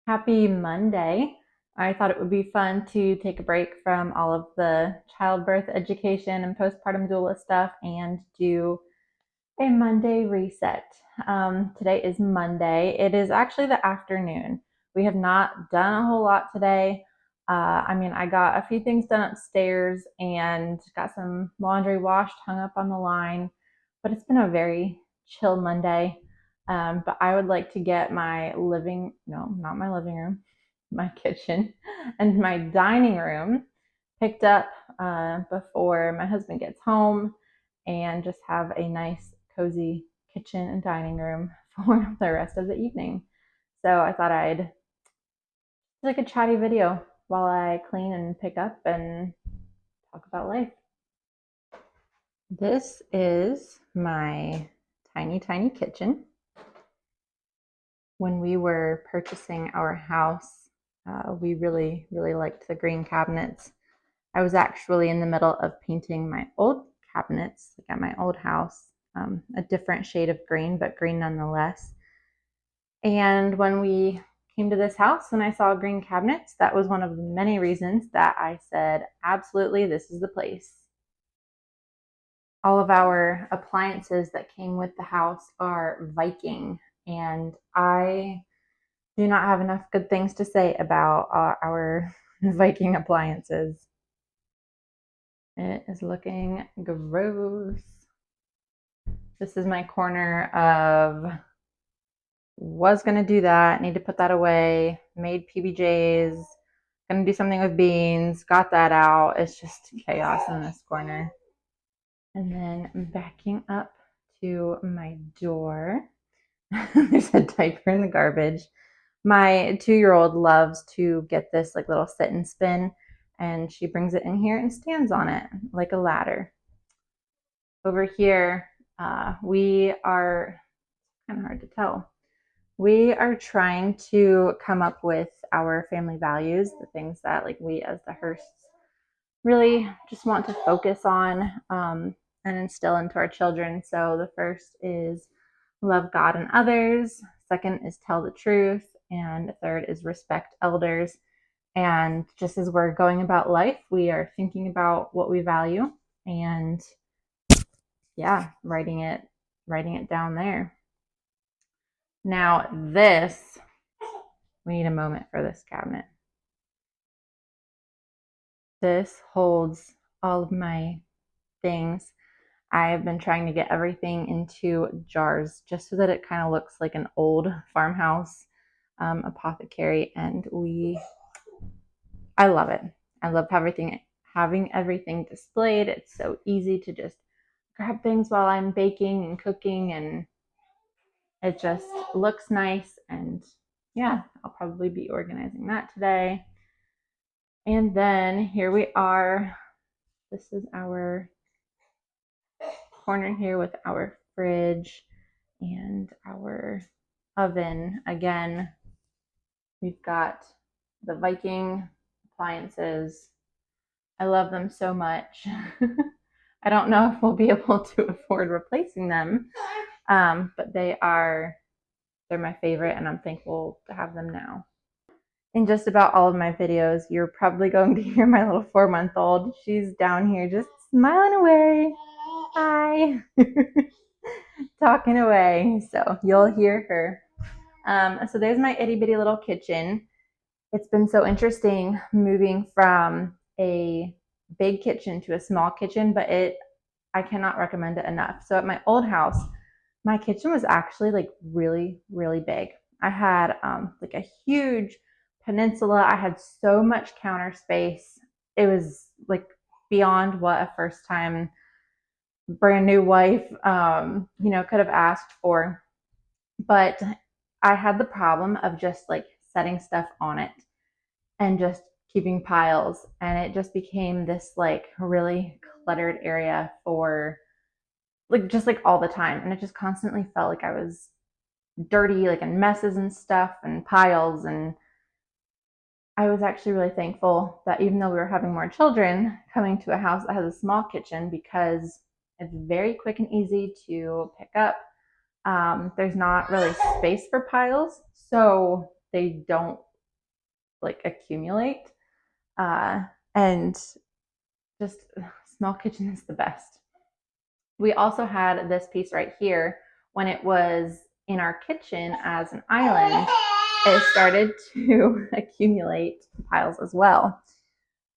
Happy Monday. I thought it would be fun to take a break from all of the childbirth education and postpartum doula stuff and do a Monday reset. Today is Monday. It is actually the afternoon. We have not done a whole lot today. I got a few things done upstairs and got some laundry washed, hung up on the line, but it's been a very chill Monday. But I would like to get no, not my living room, my kitchen and my dining room picked up before my husband gets home and just have a nice, cozy kitchen and dining room for the rest of the evening. So I thought I'd do like a chatty video while I clean and pick up and talk about life. This is my tiny, tiny kitchen. When we were purchasing our house, we really, really liked the green cabinets. I was actually in the middle of painting my old cabinets, like at my old house, a different shade of green, but green nonetheless. And when we came to this house and I saw green cabinets, that was one of the many reasons that I said, absolutely, this is the place. All of our appliances that came with the house are Viking, and I do not have enough good things to say about our Viking appliances. It is looking gross. This is my corner of was going to do that, need to put that away, made PBJs, going to do something with beans, got that out. It's just chaos in this corner. And then backing up to my door, there's a diaper in the garbage. My 2-year-old loves to get this like little sit and spin, and she brings it in here and stands on it like a ladder. Over here, we are kind of hard to tell. We are trying to come up with our family values, the things that like we as the Hursts really just want to focus on and instill into our children. So the first is love God and others. Second is tell the truth. And third is respect elders. And just as we're going about life, we are thinking about what we value and yeah, writing it down there. Now this, we need a moment for this cabinet. This holds all of my things. I have been trying to get everything into jars just so that it kind of looks like an old farmhouse apothecary, and I love it. I love having everything displayed. It's so easy to just grab things while I'm baking and cooking, and it just looks nice. And yeah, I'll probably be organizing that today. And then here we are. This is our corner here with our fridge and our oven. Again, we've got the Viking appliances. I love them so much. I don't know if we'll be able to afford replacing them, but they're my favorite, and I'm thankful to have them now. In just about all of my videos, you're probably going to hear my little 4-month-old. She's down here just smiling away. Hi. Talking away. So you'll hear her. So there's my itty bitty little kitchen. It's been so interesting moving from a big kitchen to a small kitchen, but I cannot recommend it enough. So at my old house, my kitchen was actually like really, really big. I had like a huge peninsula. I had so much counter space. It was like beyond what a first time brand new wife, could have asked for. But I had the problem of just like setting stuff on it and just keeping piles. And it just became this like really cluttered area for like just like all the time. And it just constantly felt like I was dirty, like in messes and stuff and piles. And I was actually really thankful that even though we were having more children, coming to a house that has a small kitchen because it's very quick and easy to pick up. There's not really space for piles, so they don't like accumulate. And just small kitchen is the best. We also had this piece right here when it was in our kitchen as an island. It started to accumulate piles as well.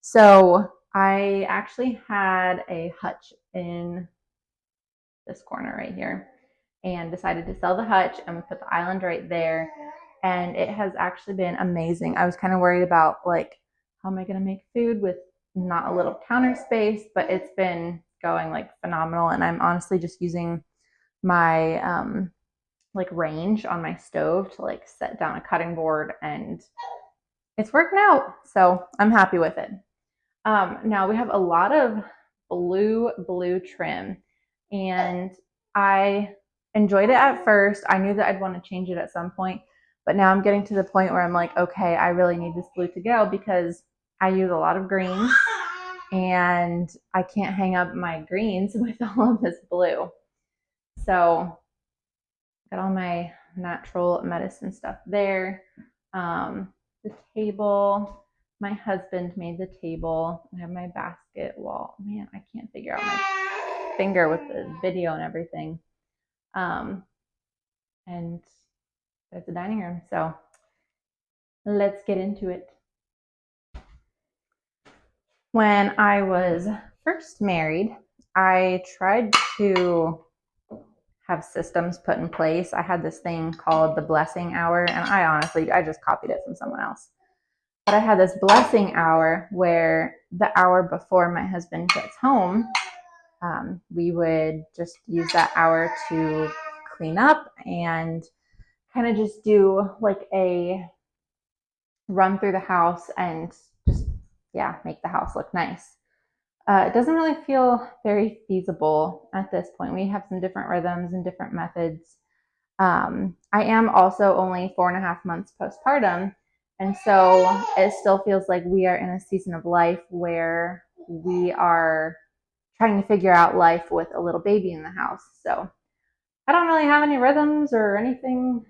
So I actually had a hutch in this corner right here and decided to sell the hutch, and we put the island right there, and it has actually been amazing. I was kind of worried about like, how am I going to make food with not a little counter space, but it's been going like phenomenal. And I'm honestly just using my like range on my stove to like set down a cutting board, and it's working out, so I'm happy with it. Now we have a lot of blue trim, and I enjoyed it at first. I knew that I'd want to change it at some point, but now I'm getting to the point where I'm like, okay, I really need this blue to go because I use a lot of greens and I can't hang up my greens with all of this blue. So got all my natural medicine stuff there. The table, my husband made the table. I have my basket wall. Man, I can't figure out my finger with the video and everything. And there's the dining room. So let's get into it. When I was first married, I tried to have systems put in place. I had this thing called the blessing hour, and I just copied it from someone else. But I had this blessing hour where the hour before my husband gets home, we would just use that hour to clean up and kind of just do like a run through the house and just, yeah, make the house look nice. It doesn't really feel very feasible at this point. We have some different rhythms and different methods. I am also only 4.5 months postpartum. And so it still feels like we are in a season of life where we are trying to figure out life with a little baby in the house. So I don't really have any rhythms or anything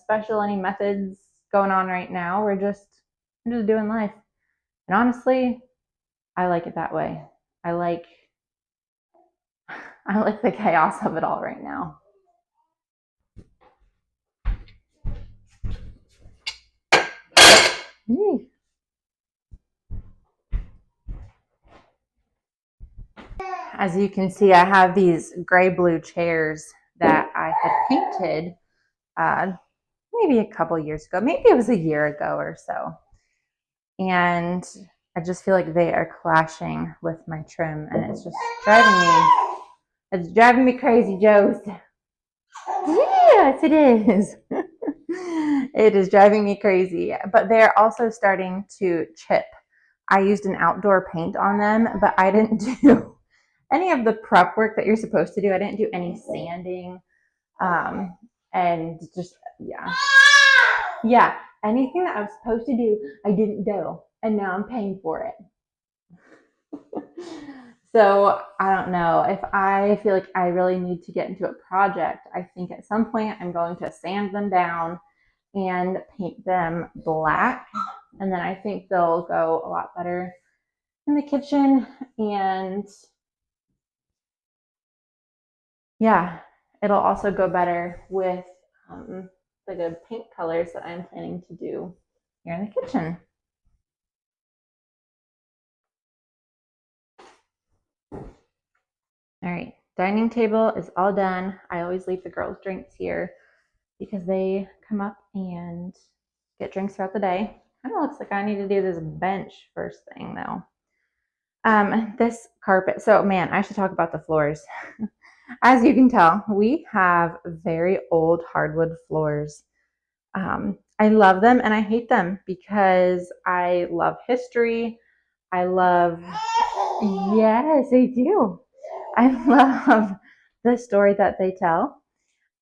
special, any methods going on right now. I'm just doing life. And honestly, I like it that way. I like the chaos of it all right now. As you can see, I have these gray-blue chairs that I had painted maybe a couple years ago. Maybe it was a year ago or so. And I just feel like they are clashing with my trim, and it's just driving me crazy, Joes. Yes, it is. It is driving me crazy. But they're also starting to chip. I used an outdoor paint on them, but I didn't do any of the prep work that you're supposed to do. I didn't do any sanding. And just, yeah, anything that I was supposed to do, I didn't do. And now I'm paying for it. So I don't know, if I feel like I really need to get into a project, I think at some point I'm going to sand them down and paint them black. And then I think they'll go a lot better in the kitchen. And yeah, it'll also go better with the good paint colors that I'm planning to do here in the kitchen. All right, dining table is all done. I always leave the girls' drinks here because they come up and get drinks throughout the day. Kind of looks like I need to do this bench first thing though. This carpet, so man, I should talk about the floors. As you can tell, we have very old hardwood floors. I love them and I hate them because I love history. I love, yes, I do. I love the story that they tell.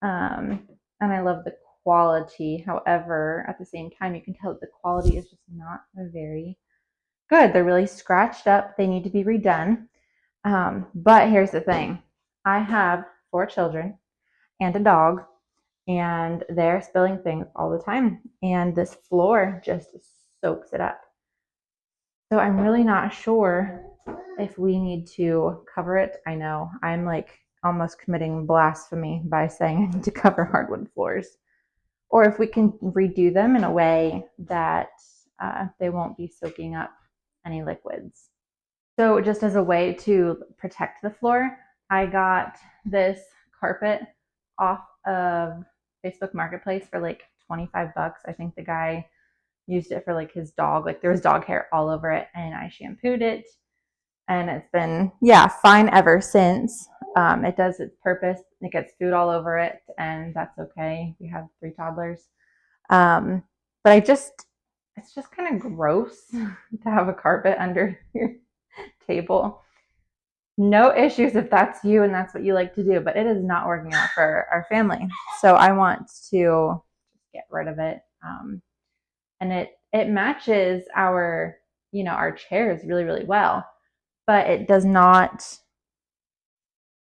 And I love the quality. However, at the same time, you can tell that the quality is just not very good. They're really scratched up. They need to be redone. But here's the thing. I have 4 children and a dog, and they're spilling things all the time. And this floor just soaks it up. So I'm really not sure if we need to cover it. I know I'm like almost committing blasphemy by saying I need to cover hardwood floors, or if we can redo them in a way that they won't be soaking up any liquids. So just as a way to protect the floor, I got this carpet off of Facebook Marketplace for like 25 bucks. I think the guy used it for like his dog. Like there was dog hair all over it, and I shampooed it, and it's been fine ever since. It does its purpose. It gets food all over it, and that's okay. We have 3 toddlers. But it's just kind of gross to have a carpet under your table. No issues if that's you and that's what you like to do, but it is not working out for our family. So I want to get rid of it. And it matches our our chairs really, really well, but it does not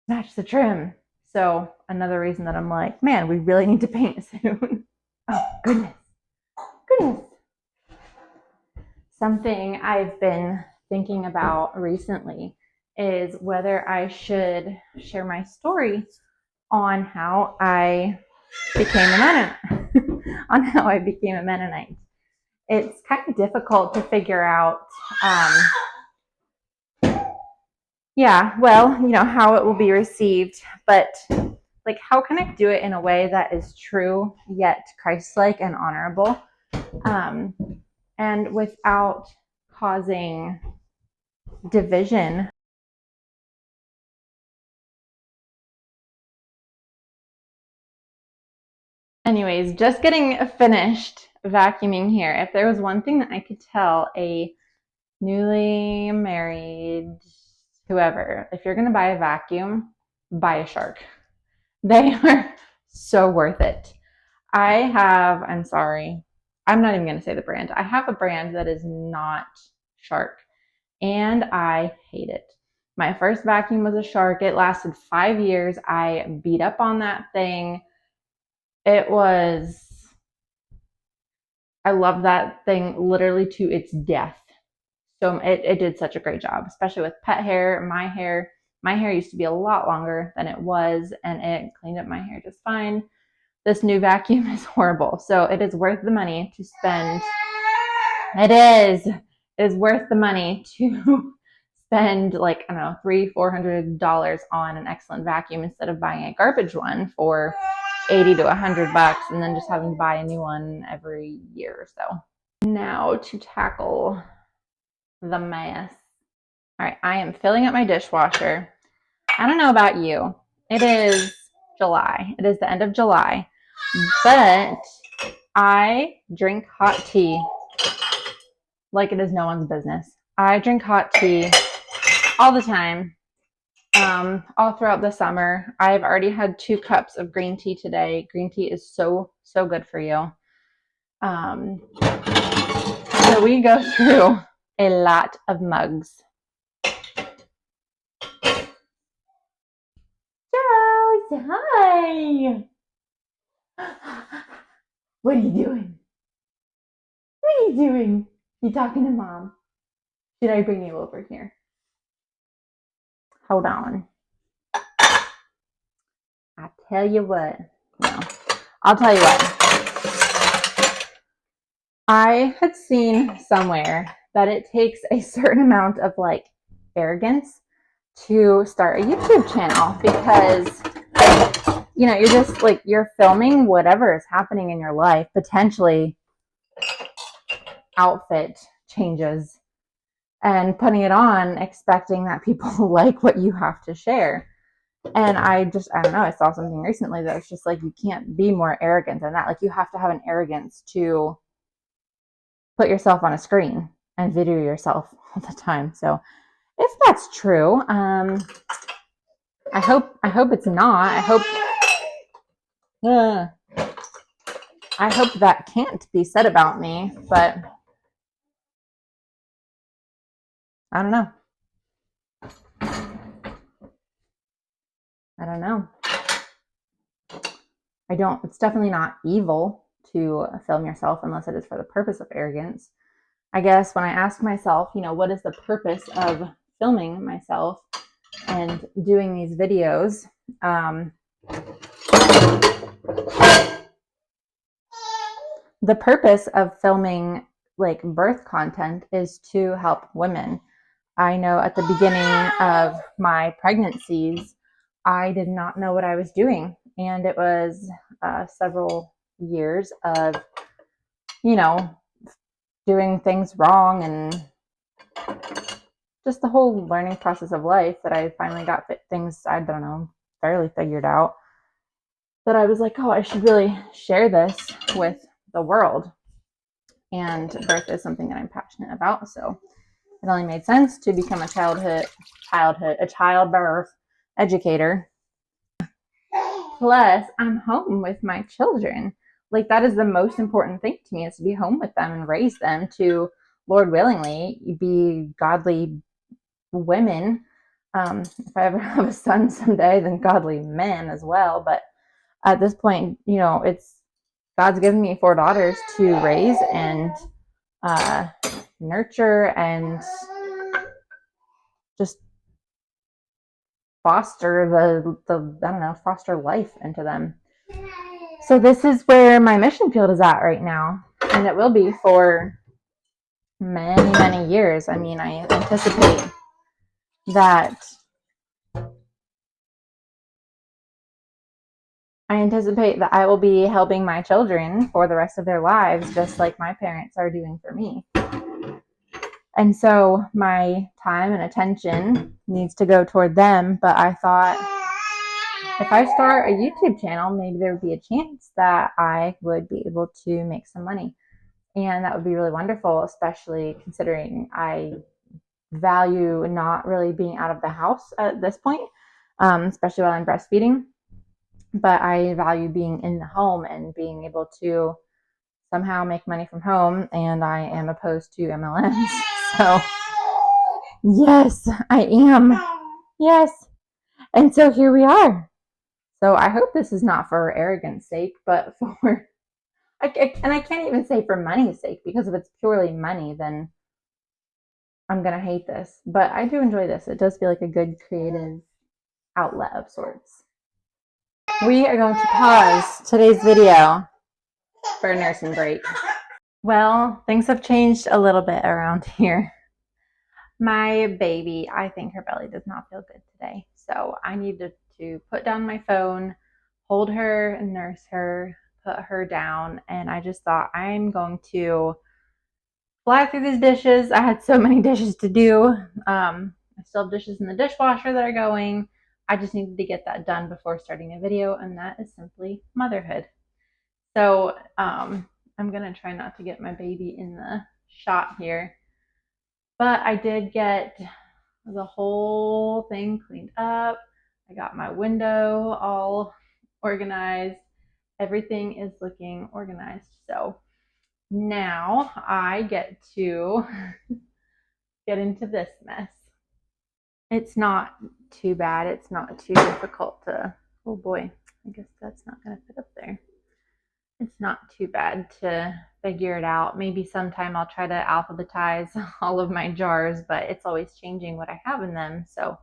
match the trim. So another reason that I'm like, man, we really need to paint soon. Oh goodness. Something I've been thinking about recently is whether I should share my story on how I became a Mennonite. It's kind of difficult to figure out, how it will be received, but like, how can I do it in a way that is true yet Christ-like and honorable, and without causing division. Anyways, just getting finished vacuuming here. If there was one thing that I could tell a newly married whoever, if you're going to buy a vacuum, buy a Shark. They are so worth it. I'm sorry, I'm not even going to say the brand. I have a brand that is not Shark, and I hate it. My first vacuum was a Shark. It lasted 5 years. I beat up on that thing. I love that thing literally to its death. So it did such a great job, especially with pet hair, my hair. My hair used to be a lot longer than it was, and it cleaned up my hair just fine. This new vacuum is horrible. So it is worth the money to spend. It is worth the money to spend like, I don't know, $300-400 on an excellent vacuum instead of buying a garbage one for 80 to 100 bucks and then just having to buy a new one every year or so. Now to tackle the mess. All right, I am filling up my dishwasher. I don't know about you. It is July. It is the end of July, but I drink hot tea like it is no one's business. I drink hot tea all the time, all throughout the summer. I've already had 2 cups of green tea today. Green tea is so, so good for you. So we go through a lot of mugs. Charles, hi. What are you doing? What are you doing? You talking to Mom? Should I bring you over here? Hold on. I tell you what. No, I'll tell you what. I had seen somewhere that it takes a certain amount of like arrogance to start a YouTube channel, because you're just like, you're filming whatever is happening in your life, potentially outfit changes, and putting it on expecting that people like what you have to share. And I don't know, I saw something recently that was just like, you can't be more arrogant than that. Like, you have to have an arrogance to put yourself on a screen and video yourself all the time. So if that's true, I hope it's not. I hope that can't be said about me, but I don't know. It's definitely not evil to film yourself unless it is for the purpose of arrogance. I guess when I ask myself, what is the purpose of filming myself and doing these videos? The purpose of filming like birth content is to help women. I know at the beginning of my pregnancies, I did not know what I was doing. And it was several years of, doing things wrong and just the whole learning process of life that I finally got things, I don't know, fairly figured out. That I was like, oh, I should really share this with the world. And birth is something that I'm passionate about. So it only made sense to become a childbirth educator. Plus, I'm home with my children. Like, that is the most important thing to me, is to be home with them and raise them to, Lord willingly, be godly women. If I ever have a son someday, then godly men as well. But at this point, it's God's given me 4 daughters to raise and nurture and just foster foster life into them. So this is where my mission field is at right now, and it will be for many, many years. I mean, I anticipate that I will be helping my children for the rest of their lives, just like my parents are doing for me. And so my time and attention needs to go toward them. But I thought, if I start a YouTube channel, maybe there would be a chance that I would be able to make some money. And that would be really wonderful, especially considering I value not really being out of the house at this point, especially while I'm breastfeeding. But I value being in the home and being able to somehow make money from home. And I am opposed to MLMs. So, yes, I am. Yes. And so here we are. So I hope this is not for arrogance sake, but for, and I can't even say for money's sake, because if it's purely money, then I'm going to hate this. But I do enjoy this. It does feel like a good creative outlet of sorts. We are going to pause today's video for a nursing break. Well, things have changed a little bit around here. My baby, I think her belly does not feel good today. So I needed to put down my phone, hold her, nurse her, put her down. And I just thought, I'm going to fly through these dishes. I had so many dishes to do. I still have dishes in the dishwasher that are going. I just needed to get that done before starting a video, and that is simply motherhood. So I'm going to try not to get my baby in the shot here. But I did get the whole thing cleaned up. I got my window all organized. Everything is looking organized. So now I get to get into this mess. It's not too bad. It's not too difficult to, oh boy, I guess that's not going to fit up there. It's not too bad to figure it out. Maybe sometime I'll try to alphabetize all of my jars, but it's always changing what I have in them. So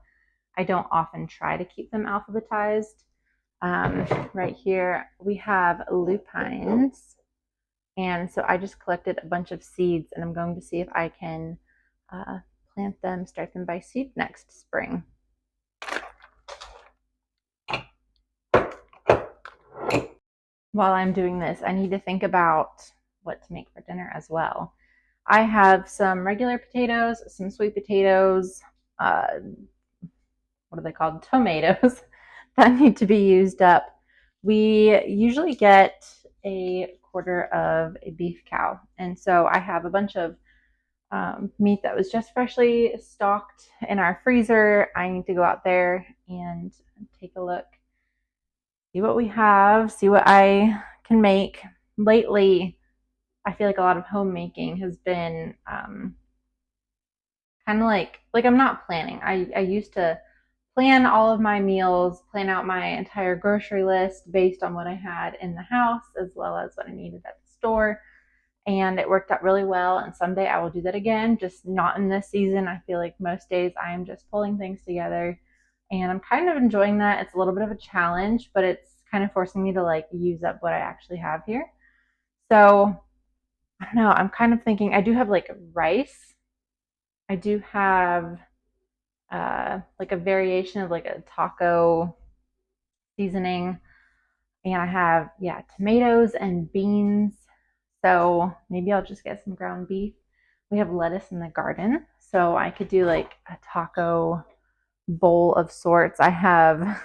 I don't often try to keep them alphabetized. Right here, we have lupines. And so I just collected a bunch of seeds, and I'm going to see if I can plant them, start them by seed next spring. While I'm doing this, I need to think about what to make for dinner as well. I have some regular potatoes, some sweet potatoes, what are they called? Tomatoes that need to be used up. We usually get a quarter of a beef cow. And so I have a bunch of meat that was just freshly stocked in our freezer. I need to go out there and take a look, see what we have, see what I can make. Lately, I feel like a lot of homemaking has been kind of like I'm not planning. I used to plan all of my meals, plan out my entire grocery list based on what I had in the house as well as what I needed at the store. and it worked out really well. And someday I will do that again, just not in this season. I feel like most days I am just pulling things together, and I'm kind of enjoying that. It's a little bit of a challenge, but it's kind of forcing me to like use up what I actually have here. So I don't know. I'm kind of thinking I do have like rice. I do have like a variation of like a taco seasoning, and I have, yeah, tomatoes and beans. So maybe I'll just get some ground beef. We have lettuce in the garden, so I could do like a taco bowl of sorts. I have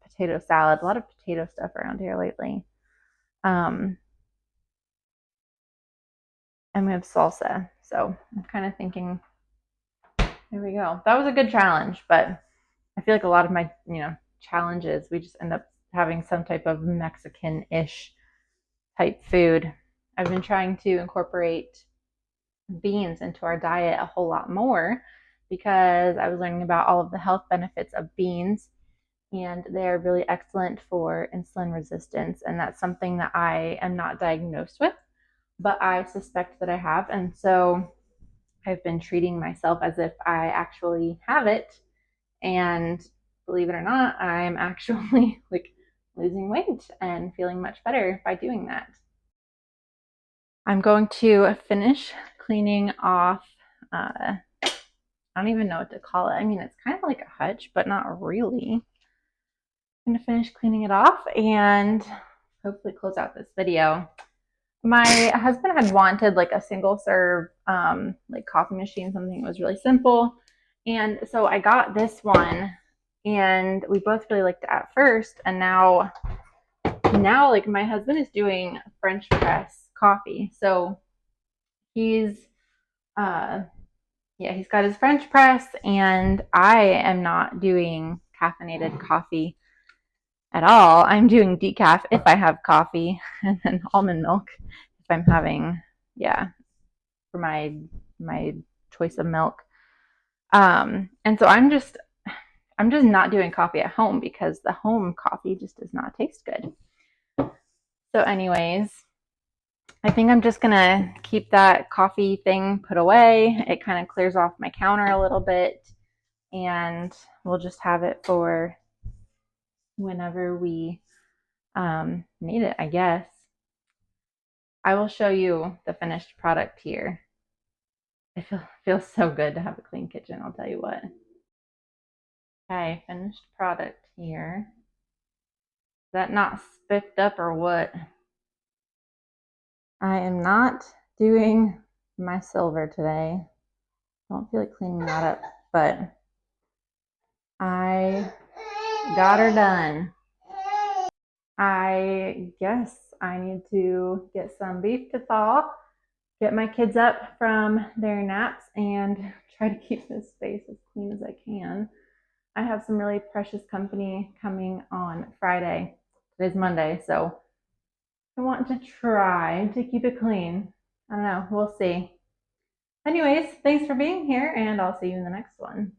potato salad, a lot of potato stuff around here lately. Um, and we have salsa. So I'm kind of thinking, there we go. That was a good challenge, but I feel like a lot of my, challenges, we just end up having some type of Mexican-ish type food. I've been trying to incorporate beans into our diet a whole lot more because I was learning about all of the health benefits of beans, and they're really excellent for insulin resistance. And that's something that I am not diagnosed with, but I suspect that I have. And so I've been treating myself as if I actually have it. And believe it or not, I'm actually like losing weight and feeling much better by doing that. I'm going to finish cleaning off, I don't even know what to call it. I mean, it's kind of like a hutch, but not really. I'm going to finish cleaning it off and hopefully close out this video. My husband had wanted like a single serve, like coffee machine, something that was really simple. And so I got this one, and we both really liked it at first. And now like my husband is doing French press coffee. So he's, yeah, he's got his French press, and I am not doing caffeinated coffee at all. I'm doing decaf if I have coffee, and then almond milk if I'm having, yeah, for my choice of milk. And so I'm just not doing coffee at home because the home coffee just does not taste good. So anyways, I think I'm just gonna keep that coffee thing put away. It kind of clears off my counter a little bit, and we'll just have it for whenever we need it, I guess. I will show you the finished product here. It feels so good to have a clean kitchen, I'll tell you what. Okay, finished product here. Is that not spiffed up or what? I am not doing my silver today. Don't feel like cleaning that up, but I got her done. I guess I need to get some beef to thaw, get my kids up from their naps, and try to keep this space as clean as I can. I have some really precious company coming on Friday. Today's Monday, so I want to try to keep it clean. I don't know, we'll see. Anyways, thanks for being here, and I'll see you in the next one.